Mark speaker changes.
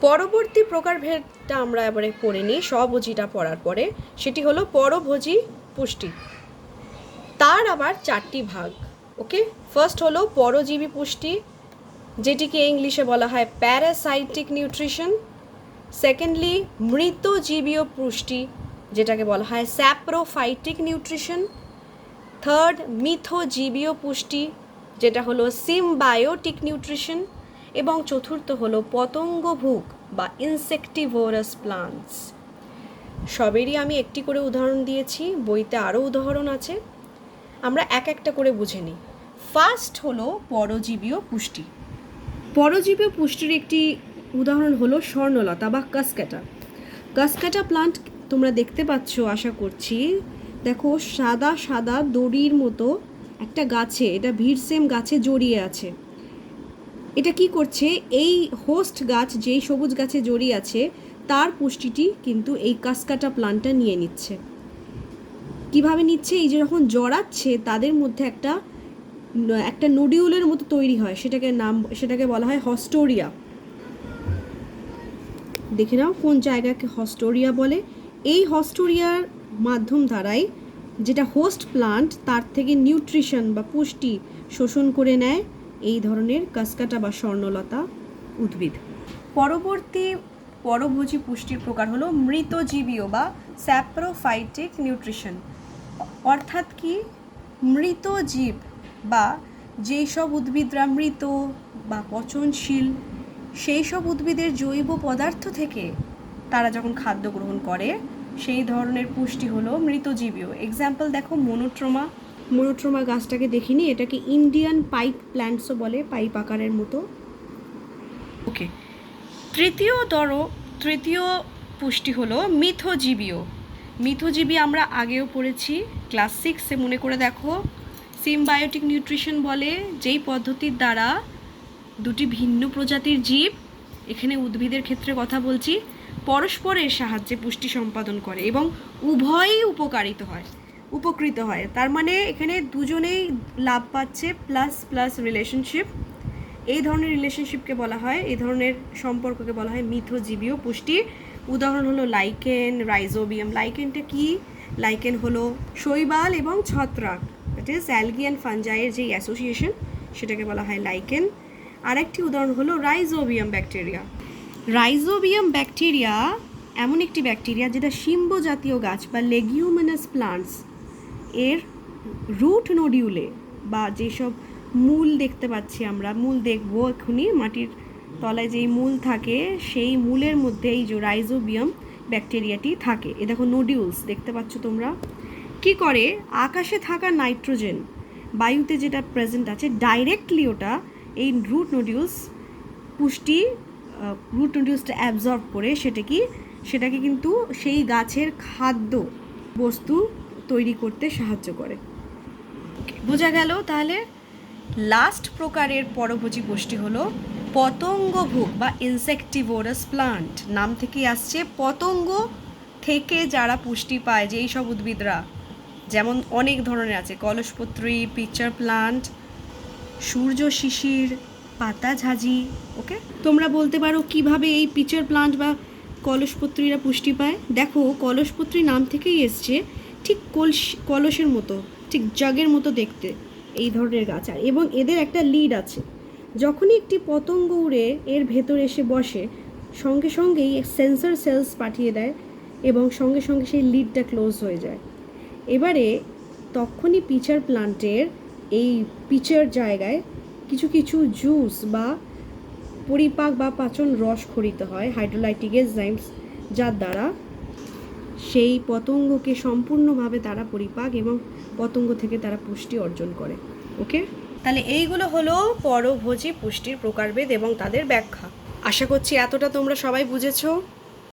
Speaker 1: পরবর্তী প্রকারভেদটা আমরা এবারে পড়ে নিই স্বভোজীটা পড়ার পরে। সেটি হলো পরভোজী পুষ্টি। তার আবার 4টি ভাগ। ওকে, ফার্স্ট হলো পরজীবী পুষ্টি, যেটিকে ইংলিশে বলা হয় প্যারাসাইটিক নিউট্রিশন। সেকেন্ডলি মৃতজীবীয় পুষ্টি, যেটাকে বলা হয় স্যাপ্রোফাইটিক নিউট্রিশন। থার্ড মিথজীবীয় পুষ্টি, যেটা হলো সিমবায়োটিক নিউট্রিশন। এবং চতুর্থ হলো পতঙ্গভুক বা ইনসেক্টিভোরাস প্লান্টস। সবেরই আমি একটি করে উদাহরণ দিয়েছি, বইতে আরও উদাহরণ আছে, আমরা এক একটা করে বুঝে নিই। ফার্স্ট হলো পরজীবীয় পুষ্টি। পরজীবীয় পুষ্টির একটি উদাহরণ হলো স্বর্ণলতা বা কাসকাটা। কাসকাটা প্লান্ট তোমরা দেখতে পাচ্ছ আশা করছি। দেখো সাদা সাদা দড়ির মতো একটা গাছে, এটা ভিড়সেম গাছে জড়িয়ে আছে। এটা কি করছে, এই হোস্ট গাছ যেই সবুজ গাছে জড়িয়ে আছে তার পুষ্টিটি কিন্তু এই কাসকাটা প্লান্টটা নিয়ে নিচ্ছে। কিভাবে নিচ্ছে, এই যে যখন জড়াচ্ছে তাদের মধ্যে একটা নোডিউলের মতো তৈরি হয়, সেটাকে বলা হয় হস্টোরিয়া। দেখে নাও কোন জায়গাকে হস্টোরিয়া বলে। এই হস্টোরিয়ার মাধ্যম দ্বারাই যেটা হোস্ট প্লান্ট তার থেকে নিউট্রিশন বা পুষ্টি শোষণ করে নেয় এই ধরনের কাসকাটা বা স্বর্ণলতা উদ্ভিদ। পরবর্তী পরভোজী পুষ্টির প্রকার হলো মৃতজীবীয় বা স্যাপ্রোফাইটিক নিউট্রিশন। অর্থাৎ কি, মৃত জীব বা যেই সব উদ্ভিদরা মৃত বা পচনশীল, সেই সব উদ্ভিদের জৈব পদার্থ থেকে তারা যখন খাদ্য গ্রহণ করে সেই ধরনের পুষ্টি হলো মৃতজীবীয়। এক্সাম্পল দেখো মোনোট্রোমা গাছটাকে দেখিনি, এটাকে ইন্ডিয়ান পাইপ প্ল্যান্টসও বলে, পাইপ আকারের মতো। ওকে, তৃতীয় পুষ্টি হলো মিথজীবীয়। মিথজীবী আমরা আগেও পড়েছি ক্লাস 6-এ, মনে করে দেখো। সিমবায়োটিক নিউট্রিশন বলে যেই পদ্ধতির দ্বারা দুটি ভিন্ন প্রজাতির জীব, এখানে উদ্ভিদের ক্ষেত্রে কথা বলছি, পরস্পরের সাহায্যে পুষ্টি সম্পাদন করে এবং উভয়ই উপকৃত হয়। তার মানে এখানে দুজনেই লাভ পাচ্ছে, প্লাস প্লাস রিলেশনশিপ। এই ধরনের রিলেশনশিপকে বলা হয়, এই ধরনের সম্পর্ককে বলা হয় মিথজীবীয় পুষ্টি। উদাহরণ হলো লাইকেন, রাইজোবিয়াম। লাইকেনটা কি, লাইকেন হলো শৈবাল এবং ছত্রাক, দ্যাট ইজ অ্যালগি অ্যান্ড ফাঞ্জাইয়ের যেই অ্যাসোসিয়েশন, সেটাকে বলা হয় লাইকেন। আরেকটি উদাহরণ হলো রাইজোবিয়াম ব্যাকটেরিয়া। রাইজোবিয়াম ব্যাকটেরিয়া এমন একটি ব্যাকটেরিয়া যেটা শিম্ব জাতীয় গাছ বা লেগিউমিনাস প্লান্টস এর রুট নোডিউলে বা যেসব মূল দেখতে পাচ্ছি আমরা, মূল দেখবো এক্ষুনি, মাটির তলায় যেই মূল থাকে সেই মূলের মধ্যে এই যে রাইজোবিয়াম ব্যাকটেরিয়াটি থাকে। এ দেখো নোডিউলস দেখতে পাচ্ছ তোমরা। কি করে, আকাশে থাকা নাইট্রোজেন, বায়ুতে যেটা প্রেজেন্ট আছে, ডাইরেক্টলি ওটা এই রুট নোডিউলসটা অ্যাবজর্ব করে সেটাকে কিন্তু সেই গাছের খাদ্য বস্তু তৈরি করতে সাহায্য করে। বোঝা গেল? তাহলে লাস্ট প্রকারের পরভোজী পুষ্টি হলো পতঙ্গভুক বা ইনসেক্টিভোরাস প্লান্ট। নাম থেকে আসছে, পতঙ্গ থেকে যারা পুষ্টি পায়, যেই সব উদ্ভিদরা, যেমন অনেক ধরনের আছে, কলসপত্রী, পিচার প্লান্ট, সূর্য শিশির, পাতা ঝাঁঝি। ওকে, তোমরা বলতে পারো কিভাবে এই পিচার প্লান্ট বা কলসপত্রীরা পুষ্টি পায়। দেখো, কলসপত্রী নাম থেকেই এসছে, ঠিক কলসের মতো, ঠিক জাগের মতো দেখতে এই ধরনের গাছ, আর এবং এদের একটা লিড আছে। যখনই একটি পতঙ্গ উড়ে এর ভেতর এসে বসে, সঙ্গে সঙ্গেই সেন্সর সেলস পাঠিয়ে দেয় এবং সঙ্গে সঙ্গে সেই লিডটা ক্লোজ হয়ে যায়। এবারে তখনই পিচার প্লান্টের এই পিচার জায়গায় কিছু কিছু জুস বা পরিপাক বা পাচন রস খরিত হয়, হাইড্রোলাইটিক এনজাইমস, যার দ্বারা সেই পতঙ্গকে সম্পূর্ণভাবে তারা পরিপাক এবং পতঙ্গ থেকে তারা পুষ্টি অর্জন করে। ওকে, তাহলে এইগুলো হলো পরভোজী পুষ্টির প্রকারভেদ এবং তাদের ব্যাখ্যা। আশা করছি এতটা তোমরা সবাই বুঝেছো।